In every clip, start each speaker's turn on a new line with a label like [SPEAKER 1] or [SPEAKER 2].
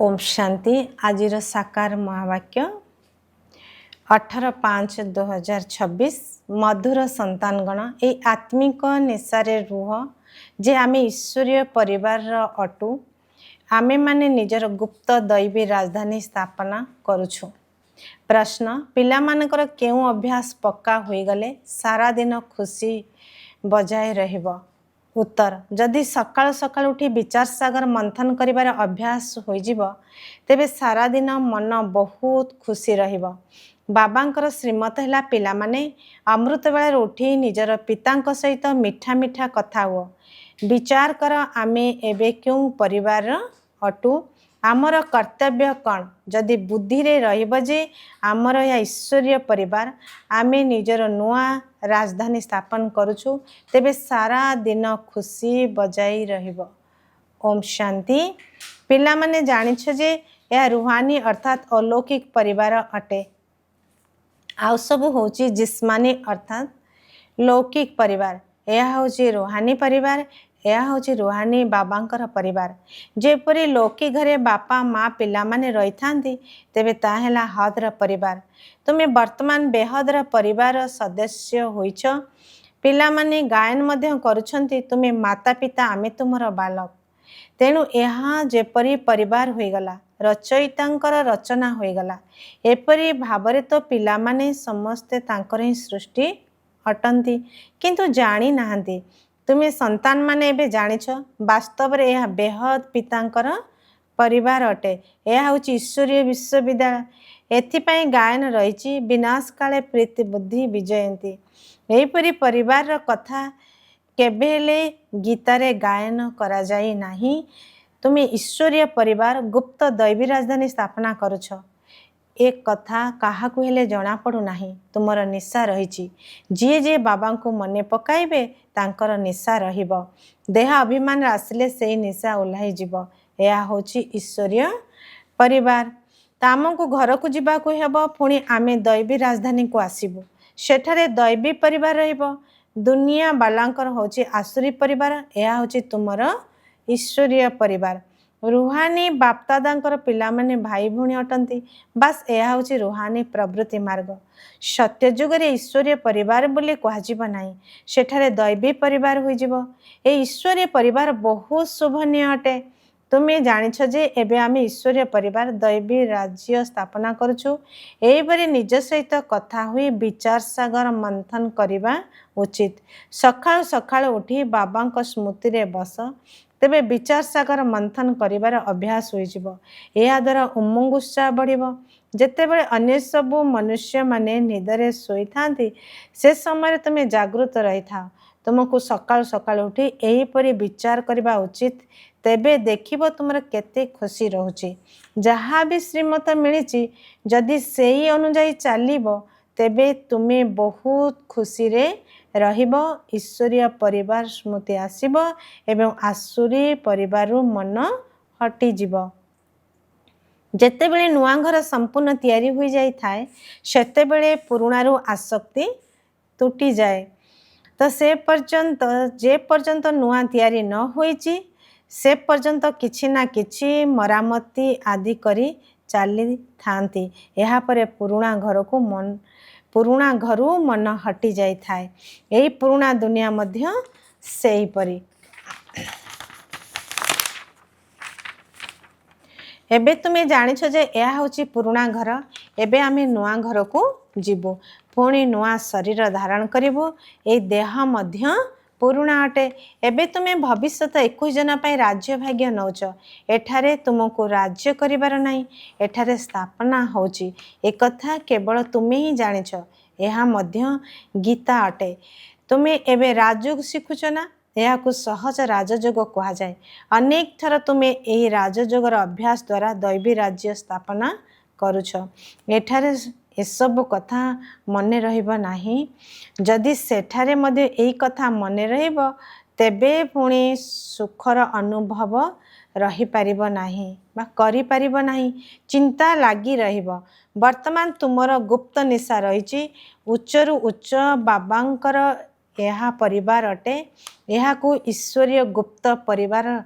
[SPEAKER 1] ओम शांति। आज साकार महावाक्य 18/5/2026 मधुर संतानगण ये आत्मिक निशारे रुह जे आमे ईश्वरीय परिवार अटू आमे माने निजर गुप्त दैवी राजधानी स्थापना करुछु। प्रश्न पिला मानकर केउ अभ्यास पक्का होई गले सारा दिन खुशी बजाय रहिबो। उत्तर जदि सकाल सकाल उठी विचार सागर मंथन करिबार अभ्यास होई जिवो तेबे सारा दिन मन बहुत खुशी रहिबो। बाबांकर श्रीमत हैला पिला माने अमृत बेला उठी निजर पितांक सहित मिठा मिठा कथा हो विचार कर आमे एबे क्यों परिवार अटू आमर कर्तव्य कौन जदि बुद्धि रे रहिबो जे आमर या ईश्वरीय परिवार आमे निजर नुआ राजधानी स्थापन करुछु तेबे सारा दिन खुशी बजाई रहिबो। ओम शांति। पिला माने जानिछ जे यह रूहानी अर्थात अलौकिक परिवार अटे आउ सब होची जिस्मानी अर्थात लौकिक परिवार। यह होची रूहानी परिवार यह होची रूहानी बाबांकर परिवार। जेपरी लौकिक घरे बापा माँ पिला माने रही थांती तेबे ताहेला हदर परिवार। तुमे वर्तमान बेहदर परिवार सदस्य होइछ। पिला माने गायन मध्य करुछंती तुमे माता पिता आमे तुमर बालक तेणु यहाँ जेपरी परिवार होइगला रचयितांकर रचना होइगला एपरी भावरे तो पिला माने समस्ते तांकर ही सृष्टि अटंती किंतु जानी नाहंती। तुमे संतान माने एबे जानिछ वास्तव रे यह बेहद पितांकर परिवार अटे। यह होची ईश्वरीय विश्वविद्यालय एथिपाई गायन रहिची विनाश काले प्रीति बुद्धि विजयंती। एहीपरि परिवार कथा केबेले गीतारे गायन करा जाई नाही। तुमे ईश्वरीय परिवार गुप्त दैवी राजधानी स्थापना करुछ एक कथा काहा को हेले जना पड़ू नाही। तुमर निशा रहिची जी जे बाबा को मने पकाइबे तांकर निशा रहिबो। देह अभिमान आसिले सेही निशा उल्हाई जिवो। यह होची ईश्वरीय परिवार। तामको घर को जिबा को हेबो पुणी आमे दैवी राजधानी को आसीबो सेठारे दैवी परिवार रहिबो। दुनिया बालांकर होची आसुरी परिवार यह होची तुमर ईश्वरीय परिवार। रूहानी बापदादांकर पिला माने भाई भूणी अटंती बास यह होची रूहानी प्रवृत्ति मार्ग। सत्य जुगरे ईश्वरीय परिवार बोली कहाजिबो नाही सेठारे दैवी परिवार होई जिवो। ए ईश्वरीय परिवार बहुत शोभनीय अटे। तुमे जानिछ जे एबे आमे ईश्वरीय परिवार दैवी राज्य स्थापना करुछु। एहिपरि निज सहित कथा हुई विचार सागर मंथन करिबा उचित। सकाळ सकाळ उठी बाबांक स्मृति रे बस तेबे विचार सागर मंथन करिबार अभ्यास होई जिवो। एहा द्वारा उमंग उत्साह बढ़िबो। जेतेबेले अन्य सबु मनुष्य माने निदरे सोई थांती से समय तुमे जागृत रही थाओ। तुमको सकाळ सकाळ उठी एहीपरि विचार करिबा उचित तेबे देखिबो तुमर केते खुशी रहुची। जहा भी श्रीमत मिलिची जदि सेही अनुजाई चालिबो तेबे तुमे बहुत खुशी रे रहिबो। ईश्वरीय परिवार स्मृति आसीबो एवं आसुरी परिवार मन हटी जिवो। जेतेबेले नुआ घर संपूर्ण तैयारी हुई जाई थाए सेतेबेले पुरुणारू आसक्ति टूटी जाए। तो से पर्यंत जे पर्यंत नुआ तैयारी न होईची से पर्यंत किछि ना किछि मरामती आदि करी चाली थांती। यहाँ परे पुरुणा घरू मन हटी जाई थाए। यही पुरुणा दुनिया मध्य सेही परी। एबे तुमे जानिछ जे यह होची पुरुणा घर एबे आमे नुआ घर को जीवो पुणी नुआ शरीर धारण करिवो। ए देह मध्य पुरुणा अटे। एबे तुमे भविष्यत 21 जना पाई राज्य भाग्य नौच एठारे तुमको राज्य करिबार नाही एठारे स्थापना होची। एक कथा केवल तुमे ही जानिछ यह मध्य गीता अटे। तुमे एबे राजयोग शिखुछ ना यह को सहज राजयोग कहा जाए। अनेक थर तुमे एही राजयोगर अभ्यास द्वारा दैवी राज्य स्थापना करुछ। एठारे एसबु कथा मने रहिबो नाही। जदि सेठारे मध्य एही कथा मने रहिबो तेबे पुणी सुखर अनुभव रही पारिबो नाही बा करि पारिबो नाही। चिंता लागी रहिबो। वर्तमान तुमर गुप्त निशा रहिची उच्चरु उच्च बाबांकर यह परिवार अटे। यह को ईश्वरीय गुप्त परिवार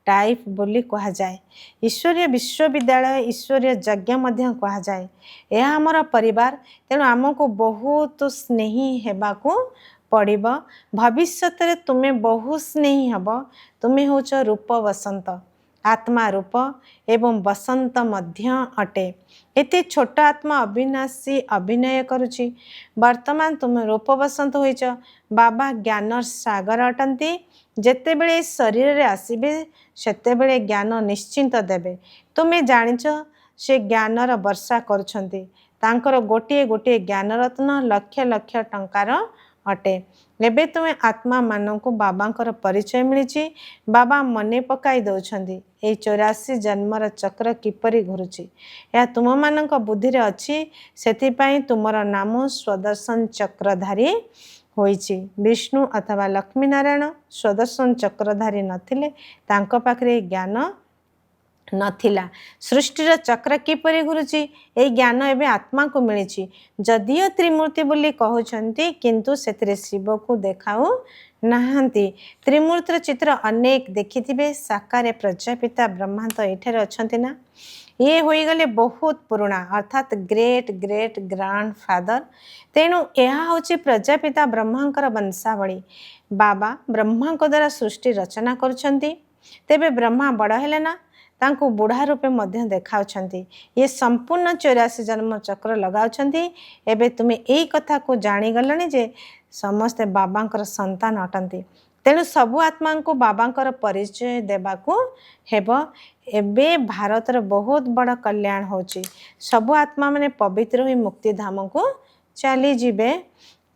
[SPEAKER 1] टाइप बोली कहा जाए। ईश्वरीय विश्वविद्यालय ईश्वरीय यज्ञ मध्य कहा जाए। यह आमर परिवार, तेणु आमको बहुत स्नेही हेबाकू पड़िब। भविष्यत रे तुमे बहुत स्नेही हब। तुम्हें होच रूप बसंत, आत्मा रूप एवं बसंत मध्य अटे। एते छोट आत्मा अविनाशी अभिनय करुछि। वर्तमान तुम रूप बसंत होइच। बाबा ज्ञान सागर अटंती। जेतेबेले शरीर रे आसीबे सेतेबेले ज्ञान निश्चिंत देबे। तुमे जानिच से ज्ञानर वर्षा करुछंती। तांकर गोटे गोटे ज्ञान रत्न लक्ष लक्ष टंकार अटे। एबे तुमे आत्मा मानक बाबांकर परिचय मिली। बाबा मने पकाई दौछंती ए 84 जन्मर चक्र किपरि घुरुची। या तुम मानक बुद्धि रे अछि, सेतिपाई तुमर नाम स्वदर्शन चक्रधारी होइची। विष्णु अथवा लक्ष्मी नारायण स्वदर्शन चक्रधारी नथिले, तांको पाखरे ज्ञान नथिला। सृष्टिर चक्र किपरि घुरुची ए ज्ञान एबे आत्मा को मिली। जदियो त्रिमूर्ति बोली कहउछंती, किंतु सेतिरे शिव को देखाऊ नाहंती। त्रिमूर्तिर चित्र अनेक देखिथिबे। साकारे प्रजापिता ब्रह्मा तो एठारे अछंती ना। ये होई गले बहुत पुराना, अर्थात ग्रेट ग्रेट ग्रांड फादर। तेणु यह होची प्रजापिता ब्रह्मांकर वंशावली। बाबा ब्रह्मा को द्वारा सृष्टि रचना करुछंती। तेबे ब्रह्मा बड़ हेले ना, तांको बुढ़ा रूपे मध्य देखाउछंती। ये संपूर्ण 84 जन्म चक्र लगाउछंती। एबे तुमे एई कथा को जानी गलनी जे समस्ते बाबांकर संतान अटंती। तेणु सबु आत्मा को बाबांकर परिचय देबाकू हेबो। एबे भारतर बहुत बड़ कल्याण होची। सबु आत्मा माने पवित्र होई मुक्ति धाम को चली जिबे।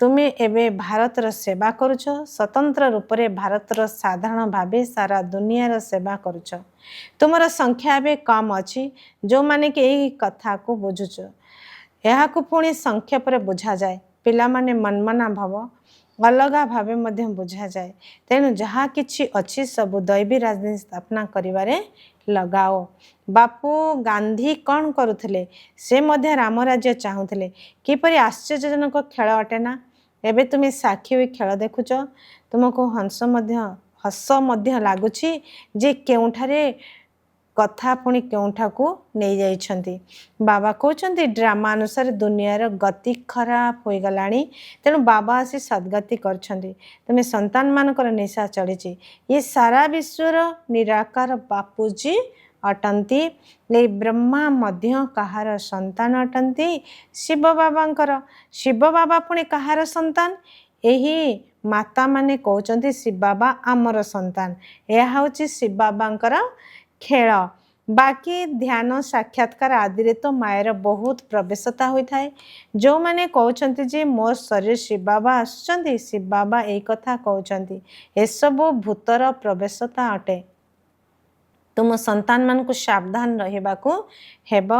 [SPEAKER 1] तुमे एबे भारतर सेवा करुछ। स्वतंत्र रूप रे भारतर साधारण भावे सारा दुनियार सेवा करुछ। तुमर संख्या एबे कम अछि जो माने कि एई कथा को बुझुछ। यहा को पुणी संक्षेप रे बुझा जाए। पिला माने मनमना भाव अलगा भावे मध्य बुझा जाए। तेणु जहा किछि अछि सब दैवी राजनीति स्थापना करिवारे लगाओ। बापू गांधी कौन करुथिले? से मध्य राम राज्य चाहुथिले। किपरि आश्चर्यजनक खेल अटे ना। एबे तुमे साक्षी होई खेल देखुच। तुमको हस मध्य लागुछि जे केउठारे कथा पुणी केउठा को नहीं जाइछंती। बाबा कहउछंती ड्रामा अनुसार दुनियार गति खराब होई गलानी। तेणु बाबा आसी सद्गति करछंती। तुमे संतान मानकर निशा चढ़ीची। ये सारा विश्वर निराकार बापूजी अटंती। ले ब्रह्मा मध्य कहार संतान अटंती? शिव बाबांकर। शिव बाबा पुणी कहार संतान? एही माता माने कहउछंती शिव बाबा आमर संतान। यह होची शिव बाबांकर खेल। बाकी ध्यान साक्षात्कार आदि रे तो मायर बहुत प्रवेशता होई थाए। जो माने कहउछंती जे मोर शरीर शिव बाबा आसुचंती, शिव बाबा एई कथा कहउछंती। ए सब भूतर प्रवेशता अटे। तुम संतान मान को सावधान रहिबाकू हेब।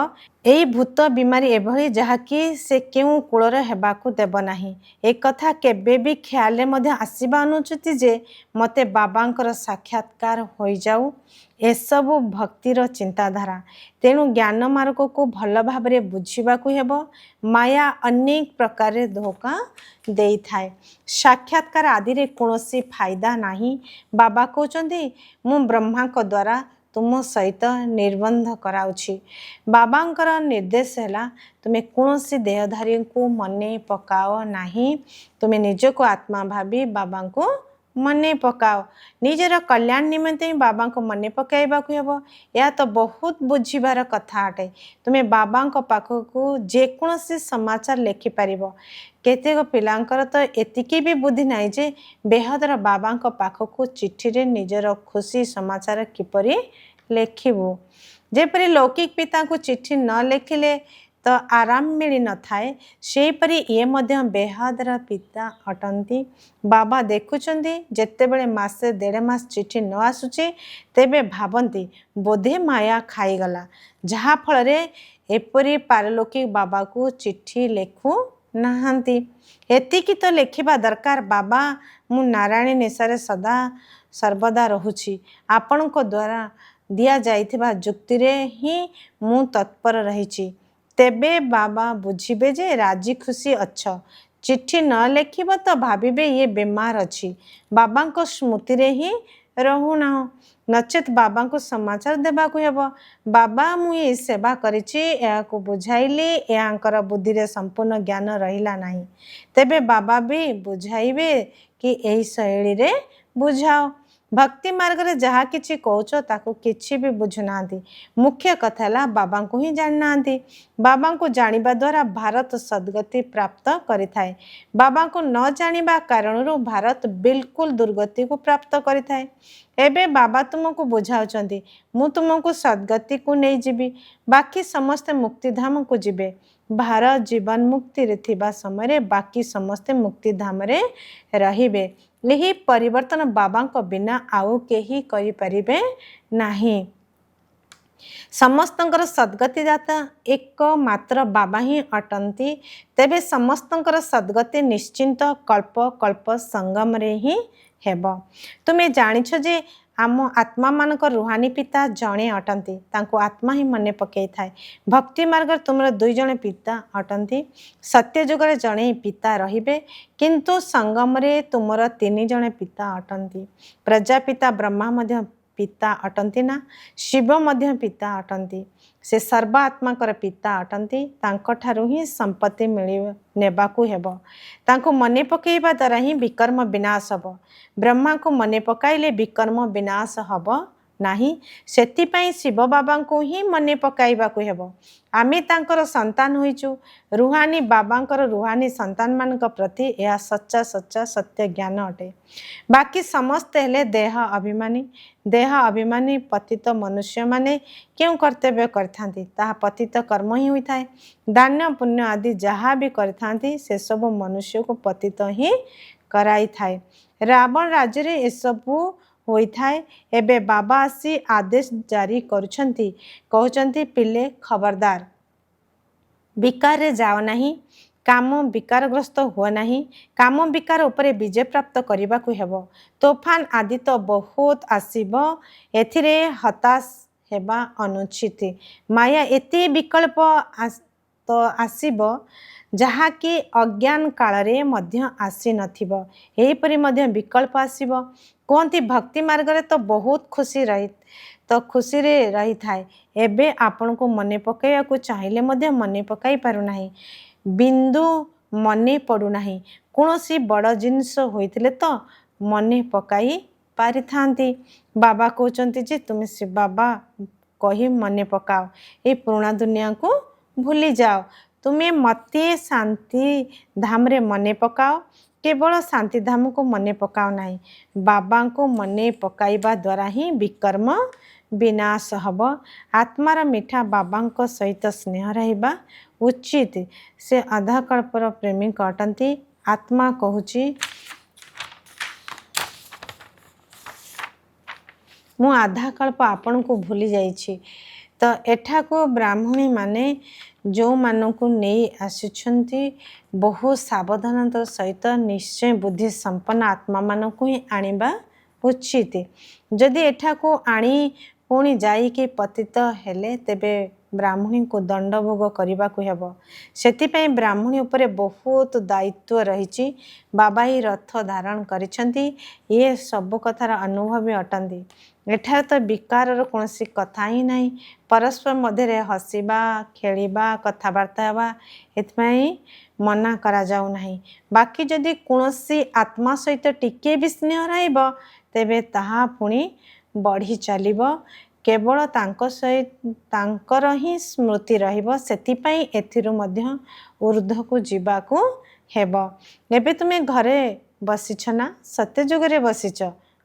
[SPEAKER 1] एई भूत बीमारी एभली जहाँकि से केउ कूलर हेबाकू देब नाही। एक कथा केबे भी ख्याल मध्य आसीबा अनुचित जे मते बाबांकर साक्षात्कार होई जाऊ। एसबु भक्तिर चिंताधारा। तेणु ज्ञान मार्ग को भल भाबरे बुझिबाकू हेब। माया अनेक प्रकार धोखा देई थाए। साक्षात्कार आदि रे कोनोसी फायदा नाही। बाबा कहउचंती मु ब्रह्मा को द्वारा तुम सहित निर्बंध कराउछि। बाबांकर निर्देश हैला तुमे कोनोसी देहधारी को मने पकाओ नाही। तुमे निज को आत्मा भाबी बाबा को मने पकाओ। निजर कल्याण निमंते बाबा को मने पकाइबाकू हेबो। या तो बहुत बुझिबार कथा अटे। तुमे बाबा को पाखकू जे कोनोसी समाचार लेखि पारिबो। केतेक पिलांकर तो एतिकी भी बुद्धि नाइ जे बेहदर बाबा को पाखकू चिट्ठी रे निजर खुशी समाचार किपरि लेखिबो। जेपरि लौकिक पिता को चिट्ठी न लेखिले तो आराम मिली न थाए, सेहीपरि ये मध्य बेहदर पिता अटंती। बाबा देखुचंती जेतेबेले मासे 1.5 मास चिट्ठी न आसुची तेबे भाबंती बोधे माया खाईगला, जहा फल रे एपरी पारलौकिक बाबा को चिट्ठी लेखु नाहंती। एतिकी तो लेखिबा दरकार, बाबा मु नारायणी निशारे सदा सर्वदा रहुची। आपण को द्वारा दिया जाइथिबा जुक्ति रे ही मु तत्पर रहिची। तेबे बाबा बुझिबे जे राजी खुशी अच्छ। चिट्ठी न लेखिब तो भाबिबे ये बीमार अछि। बाबा को स्मृति रे ही रहुना नचेत बाबा को समाचार देवा हेब बाबा मुई सेवा करिछि को बुझाइली यांकर बुद्धि रे संपूर्ण ज्ञान रहिला नाही तेबे बाबा भी बुझाइबे कि एही शैली रे बुझाओ भक्ति मार्ग रे जहा किछि कहउछ ताको किछि भी बुझुना मुख्य कथा है बाबा को ही जानना बाबा को जानिबा द्वारा भारत सद्गति प्राप्त करिथाए बाबा को न जानिबा कारणरू भारत बिल्कुल दुर्गति को प्राप्त करिथाए एबे बाबा तुमको बुझाउचंती मु तुमको सद्गति को नहीं जीवी बाकी समस्ते मुक्तिधाम को जीवे भारत जीवन मुक्ति रे थिबा समय रे बाकी समस्ते मुक्तिधाम रे रहिबे यही परिवर्तन बाबा को बिना आउ केही करि परिबे नाही समस्तंकर सद्गति दाता एक मात्र बाबा ही अटंती तेबे समस्तंकर सद्गति निश्चिंत कल्प कल्प संगम रे ही हेबो तुम्हें जानिछ जे आम आत्मा मानक रुहानी पिता जणे अटंती तांको आत्मा ही मने पकई थाए भक्ति मार्ग तुमर दुई जणे पिता अटंती सत्य जुग रे जणे पिता रहिबे किंतु संगम रे तुमर तीन जणे पिता अटंती प्रजापिता ब्रह्मा मध्य पिता अटंती ना शिव मध्य पिता अटंती से सर्वात्माकर पिता अटंती तांको ठारू ही संपत्ति मिली नेबाकू हेबो तांको मने पकेइबा द्वारा ही विकर्म विनाश हबो ब्रह्मा को मने पकाइले विकर्म विनाश हबो नाही सेतिपाई शिव बाबा को ही मने पकाइबाकू हेबो आमे तांकर संतान होइचु रुहानी बाबांकर रुहानी संतान मानक प्रति यह सच्चा सच्चा सत्य ज्ञान अटे बाकी समस्त हेले देह अभिमानी पतित मनुष्य माने क्यों कर्तव्य करथांती ताहा पतित कर्म ही होइथाए दान पुण्य आदि जहाँ भी करथांती से सब मनुष्य को पतित ही कराई थाए रावण राज्य रे ए सबु होइथाए एबे बाबा आसी आदेश जारी करुछंती कहउचंती पिले खबरदार विकार रे जाओ नहीं काम विकारग्रस्त हुआ नहीं काम विकार उपरे विजय प्राप्त करने को हेबो तोफान आदि तो बहुत आसीबो एथिरे हताश हेबा अनुचित माया एते विकल्प तो आसीबो जहा कि अज्ञान काल रे मध्य आसी नथिबो एही परि मध्य विकल्प आसीबो कोंती भक्ति मार्ग रे तो बहुत खुशी रही तो खुशी रे रही थाए एबे आपन को मने पकाइया को चाहिले मध्य मने पकाई पारु नाही बिंदु मने पड़ू नाही कोनोसी बड़ जिनिस होइतिले तो मने पकाई पारि थांती बाबा कहउचंती जे तुम से बाबा कही मने पकाओ ए पुराना दुनिया को भूली जाओ तुम्हें मते शांति धाम रे मने पकाओ केवल शांति धाम को मने पकाओ नाही बाबा को मने पकाइबा द्वारा ही विकर्म विनाश हब आत्मार मीठा बाबा सहित स्नेह रहिबा उचित से आधा कल्पर प्रेमिक अटंती आत्मा कहूची मु आधा कल्प आपण को भूली जाइछि तो एठा को ब्राह्मणी माने जो मानक नहीं आसुछंती बहु सावधानतार सहित निश्चय बुद्धि संपन्न आत्मा मानक ही आनिबा उचित जदि एठा को आनी पुणी जाइके पतित हेले तेबे ब्राह्मणी को दंड भोग करने को हेबो सेतिपई ब्राह्मणी उपरे बहुत दायित्व रही बाबा ही रथ धारण करिछंती ये सब कथार अनुभवी अटंती एठार तो विकार कौन कथा ही नहीं परस्पर मध्य हसवा खेलिबा कथबार्ता हेबा एथमाई मना करा जाऊ नहीं बाकी जदि कौनसी आत्मा सहित टिके भी स्नेह रहिबो तेबे ताहा पुणी बढ़ी चलिबो केवल तांको सहित तांकर ही स्मृति रहिबो सेतिपई एथिरु मध्य ऊर्ध्व को जीवाकू हेबो एबे तुमे घरे बसिछ ना सत्य जुग रे बसिछ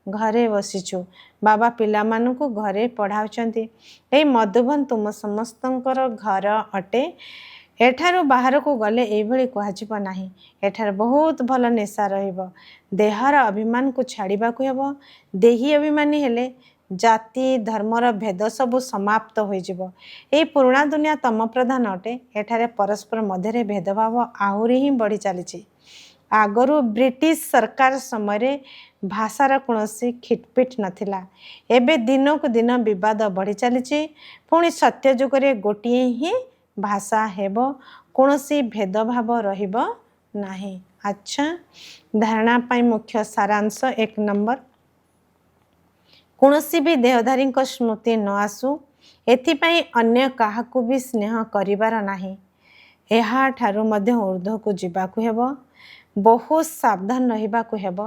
[SPEAKER 1] घरे बसिछु बाबा पिला मानकु घरे पढ़ाउचंती ए मधुबन तुम समस्तंकर घर अटे एठारु बाहर को गले एई भली कहजिबो नाही एठार बहुत भल नेशा रहिबो देहर अभिमान को छाड़िबा को हेबो देही अभिमानी हेले जाति धर्मर भेद सबु समाप्त हो जिवो ए पुराना दुनिया तम प्रधान अटे एठारे परस्पर मध्य भेदभाव आहुरी ही बढ़ी चली आगरू ब्रिटिश सरकार समय भाषार कौनसी खिटपिट नथिला एबे दिन को दिन विवाद बढ़ी चली पुणी सत्य जुगरे गोटे ही भाषा हेबो कौनसी भेदभाव रहिबो नाही। अच्छा धारणा पाई मुख्य सारांश 1 नंबर କୌଣସି ବି ଦେହଧାରୀଙ୍କ ସ୍ମୃତି ନ ଆସୁ ଏଥିପାଇଁ ଅନ୍ୟ କାହାକୁ ବି ସ୍ନେହ କରିବାର ନାହିଁ। ଏହାଠାରୁ ମଧ୍ୟ ଊର୍ଦ୍ଧ୍ୱକୁ ଯିବାକୁ ହେବ। ବହୁତ ସାବଧାନ ରହିବାକୁ ହେବ।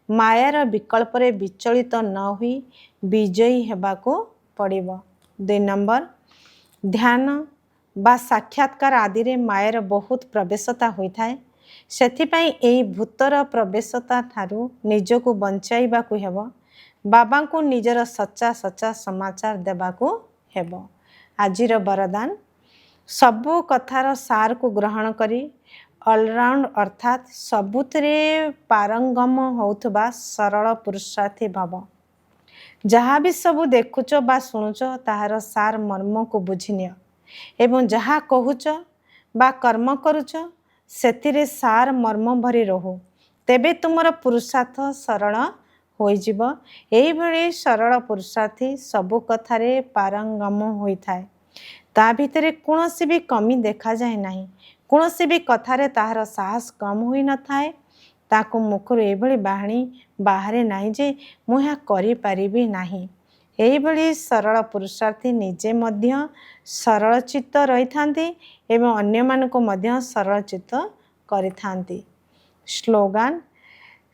[SPEAKER 1] ମାୟାର ବିକଳ୍ପରେ ବିଚଳିତ ନ ହୋଇ ବିଜୟୀ ହେବାକୁ ପଡ଼ିବ। 2 ନମ୍ବର, ଧ୍ୟାନ ବା ସାକ୍ଷାତକାର ଆଦିରେ ମାୟାର ବହୁତ ପ୍ରବେଶତା ହୋଇଥାଏ। ସେଥିପାଇଁ ଏହି ଭୂତର ପ୍ରବେଶତା ଠାରୁ ନିଜକୁ ବଞ୍ଚାଇବାକୁ ହେବ। ବାବାଙ୍କୁ ନିଜର ସଚ୍ଚା ସମାଚାର ଦେବାକୁ ହେବ। ଆଜିର ବରଦାନ, ସବୁ କଥାର ସାରକୁ ଗ୍ରହଣ କରି ଅଲରାଉଣ୍ଡ ଅର୍ଥାତ୍ ସବୁଥିରେ ପାରଙ୍ଗମ ହେଉଥିବା ସରଳ ପୁରୁଷାର୍ଥୀ ଭବ। ଯାହା ବି ସବୁ ଦେଖୁଛ ବା ଶୁଣୁଛ ତାହାର ସାର ମର୍ମକୁ ବୁଝିନିଅ ଏବଂ ଯାହା କହୁଛ ବା କର୍ମ କରୁଛ ସେଥିରେ ସାର ମର୍ମ ଭରି ରହୁ। ତେବେ ତୁମର ପୁରୁଷାର୍ଥ ସରଳ ହୋଇଯିବ। ଏହିଭଳି ସରଳ ପୁରୁଷାର୍ଥୀ ସବୁ କଥାରେ ପାରଙ୍ଗମ ହୋଇଥାଏ। ତା ଭିତରେ କୌଣସି ବି କମି ଦେଖାଯାଏ ନାହିଁ। କୌଣସି ବି କଥାରେ ତାହାର ସାହସ କମ୍ ହୋଇନଥାଏ। ତାକୁ ମୁଖରୁ ଏଭଳି ବାଣୀ ବାହାରେ ନାହିଁ ଯେ ମୁଁ ଏହା କରିପାରିବି ନାହିଁ। ଏହିଭଳି ସରଳ ପୁରୁଷାର୍ଥୀ ନିଜେ ମଧ୍ୟ ସରଳଚିତ୍ତ ରହିଥାନ୍ତି ଏବଂ ଅନ୍ୟମାନଙ୍କୁ ମଧ୍ୟ ସରଳଚିତ୍ତ କରିଥାନ୍ତି। ସ୍ଲୋଗାନ,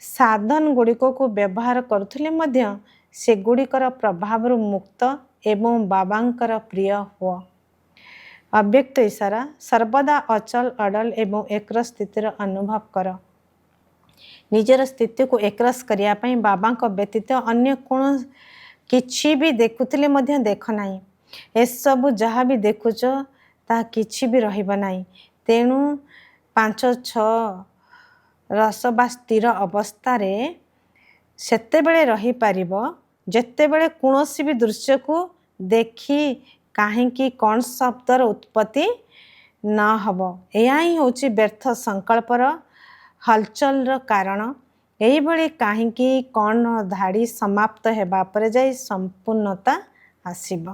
[SPEAKER 1] ସାଧନ ଗୁଡ଼ିକକୁ ବ୍ୟବହାର କରୁଥିଲେ ମଧ୍ୟ ସେଗୁଡ଼ିକର ପ୍ରଭାବରୁ ମୁକ୍ତ ଏବଂ ବାବାଙ୍କର ପ୍ରିୟ ହୁଅ। ଅବ୍ୟକ୍ତ ଇଶାରା, ସର୍ବଦା ଅଚଳ ଅଡଲ ଏବଂ ଏକର ସ୍ଥିତିର ଅନୁଭବ କର। ନିଜର ସ୍ଥିତିକୁ ଏକରସ କରିବା ପାଇଁ ବାବାଙ୍କ ବ୍ୟତୀତ ଅନ୍ୟ କିଛି ବି ଦେଖୁଥିଲେ ମଧ୍ୟ ଦେଖ ନାହିଁ। ଏସବୁ ଯାହା ବି ଦେଖୁଛ ତାହା କିଛି ବି ରହିବ ନାହିଁ। ତେଣୁ 5-6 ରସ ବା ସ୍ଥିର ଅବସ୍ଥାରେ ସେତେବେଳେ ରହିପାରିବ ଯେତେବେଳେ କୌଣସି ବି ଦୃଶ୍ୟକୁ ଦେଖି କାହିଁକି କ'ଣ ଶବ୍ଦର ଉତ୍ପତ୍ତି ନ ହେବ। ଏହା ହିଁ ହେଉଛି ବ୍ୟର୍ଥ ସଂକଳ୍ପର ହଲଚଲର କାରଣ। ଏହିଭଳି କାହିଁକି କ'ଣ ଧାଡ଼ି ସମାପ୍ତ ହେବା ପରେ ଯାଇ ସମ୍ପୂର୍ଣ୍ଣତା ଆସିବ।